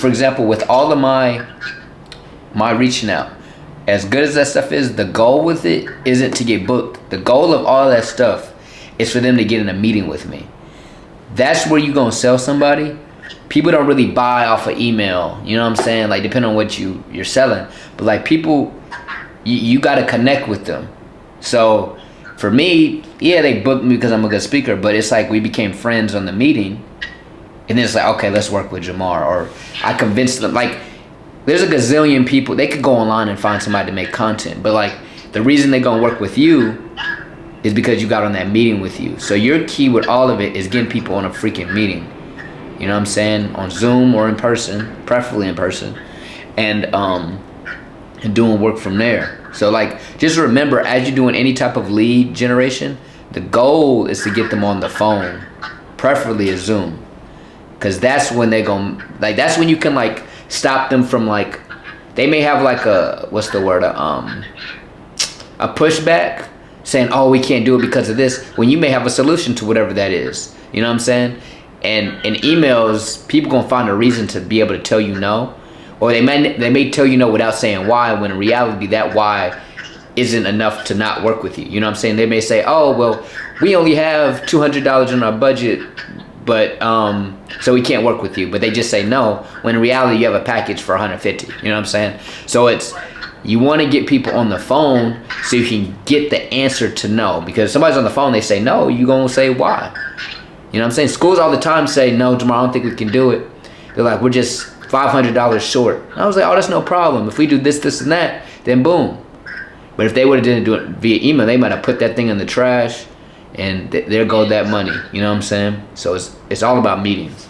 for example, with all of my reaching out, as good as that stuff is, the goal with it isn't to get booked. The goal of all that stuff is for them to get in a meeting with me. That's where you gonna sell somebody. People don't really buy off of email. You know what I'm saying? Like, depending on what you're selling. But like, people, you gotta connect with them. So for me, yeah, they booked me because I'm a good speaker, but it's like we became friends on the meeting. And then it's like, okay, let's work with Jamar. Or I convinced them, like, there's a gazillion people. They could go online and find somebody to make content. But like, the reason they gonna work with you is because you got on that meeting with you. So your key with all of it is getting people on a freaking meeting. You know what I'm saying? On Zoom or in person, preferably in person. And doing work from there. So like, just remember, as you're doing any type of lead generation, the goal is to get them on the phone, preferably a Zoom. Cause that's when they gon' like, that's when you can like stop them from like, they may have like a, what's the word? A pushback saying, oh, we can't do it because of this, when you may have a solution to whatever that is. You know what I'm saying? And in emails, people gonna find a reason to be able to tell you no. Or they may tell you no without saying why, when in reality that why isn't enough to not work with you. You know what I'm saying? They may say, oh, well, we only have $200 in our budget, but so we can't work with you. But they just say no, when in reality you have a package for 150. You know what I'm saying? So it's, you want to get people on the phone so you can get the answer to no. Because if somebody's on the phone, they say no, you gonna say why. You know what I'm saying? Schools all the time say, no, Jamar, I don't think we can do it. They're like, we're just $500 short. And I was like, oh, that's no problem. If we do this, this, and that, then boom. But if they would have didn't do it via email, they might have put that thing in the trash, and there go that money. You know what I'm saying? So it's all about meetings.